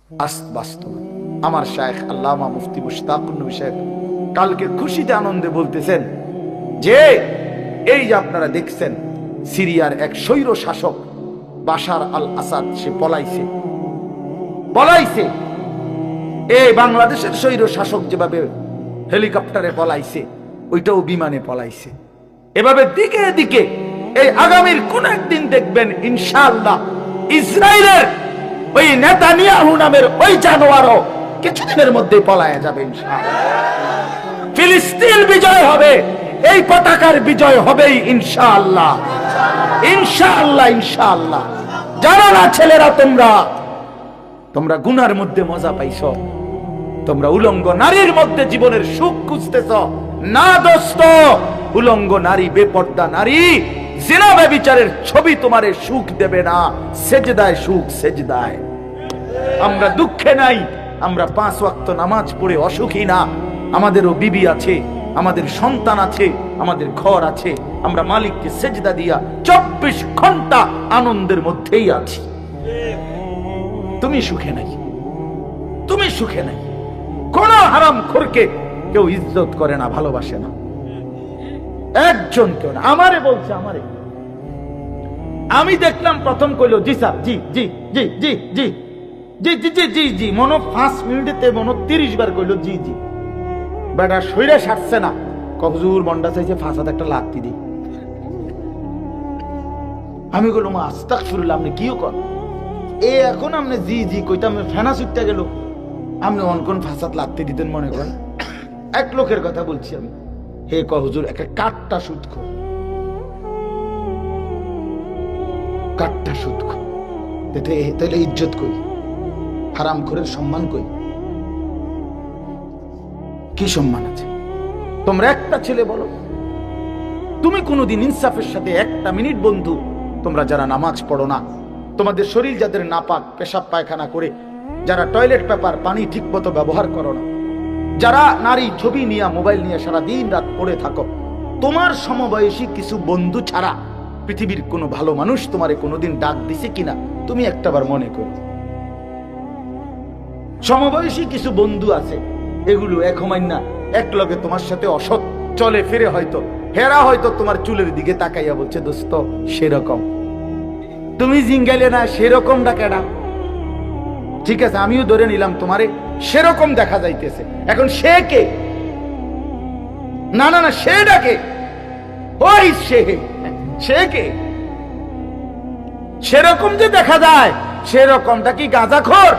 বাস্তব। আমার শায়েখ আল্লামা মুফতি মুশতাকুর নবী সাহেব কালকে খুশিতে আনন্দে বলতেছেন যে এই যে আপনারা দেখছেন সিরিয়ার এক স্বৈর শাসক বাশার আল আসাদ সে পলাইছে। এই বাংলাদেশের স্বৈর শাসক যেভাবে হেলিকপ্টারে পলাইছে, ওইটাও বিমানে পলাইছে। এভাবে দিকে দিকে এই আগামীর কোন একদিন দেখবেন ইনশাআল্লাহ ইসরায়েলের ওই নেতানিয়াহু নামের ওই জানোয়ারও কিছুদিনের মধ্যে পলায়া যাবে ইনশাআল্লাহ। ফিলিস্তিন বিজয় হবে, এই পতাকার বিজয় হবেই ইনশাআল্লাহ, ইনশাআল্লাহ, ইনশাআল্লাহ। জানো না ছেলেরা, তোমরা গুনার মধ্যে মজা পাইছ, তোমরা উলঙ্গ নারীর মধ্যে জীবনের সুখ খুঁজতেছ না দোস্ত। উলঙ্গ নারী, বেপর্দা নারী, জিনা ব্যভিচারের ছবি তোমারে সুখ দেবে না। সেজদায় সুখ, সেজদায়। আমরা দুঃখে নাই, আমরা 5 ওয়াক্ত নামাজ পড়ে অসুখী না। আমাদেরও বিবি আছে, আমাদের সন্তান আছে, আমাদের ঘর আছে। আমরা মালিককে সেজদা দিয়া 24 ঘন্টা আনন্দের মধ্যেই আছি। তুমি সুখে নাই, তুমি সুখে নাই। কোন হারামখোরকে কেউ ইজ্জত করে না, ভালোবাসে না, একজন কেউ না। আমারে বলছে, আমি দেখলাম প্রথম কইলো জি স্যার, জি জি জি জি জি জি জি জি জি জি, মনো 5 মিনিটে মনো 30 বার কইলো জি জি। বেটা শরীরে সারছে না, হুজুর মন্ডা চাইছে ফাঁসাতে একটা লাত্তি দিই। আমি কইলাম আস্তাগফিরুল্লাহ, আপনি কিও কর এখন আপনি জি জি কইতাম ফেনা ছুটতে গেল, আপনি অনকন ফাঁসাত লাত্তি দিতেন মনে করেন। এক লোকের কথা বলছি আমি। হে হুজুর একটা কাঠটা সুদ খো, কাঠটা সুদ খো, তাহলে ইজ্জত কই, হারামখোরের সম্মান কই? কি সম্মান আছে? তোমরা একটা ছেলে বলো, তুমি কোনোদিন ইনসাফের সাথে একটা মিনিট বন্ধু, তোমরা যারা নামাজ পড়ো না, তোমাদের শরীর যাদের নাপাক, পেশাব পায়খানা করে, যারা টয়লেট পেপার পানি ঠিক মতো ব্যবহার করো না, যারা নারী ছবি নিয়ে মোবাইল নিয়ে সারা দিন রাত পড়ে থাকো, তোমার সমবয়সী কিছু বন্ধু ছাড়া পৃথিবীর কোনো ভালো মানুষ তোমারে কোনোদিন ডাক দিছে কিনা তুমি একটাবার মনে করো। সমবয়সী কিছু বন্ধু আছে, এগুলো এক না এক লগে তোমার সাথে অসৎ চলে ফিরে, হয়তো হেরা হয়তো তোমার চুলের দিকে তাকাইয়া বলছে দোস্ত সেরকম, তুমি জিঙ্গাইলে না সেরকম ডাকেডা। ঠিক আছে, আমিও ধরে নিলাম তোমারে সেরকম দেখা যাইতেছে। এখন সে কে? না না না, সে ডাকে, ওই সে কে? সেরকম যে দেখা যায়, সেরকমটা কি গাঁজাখোর?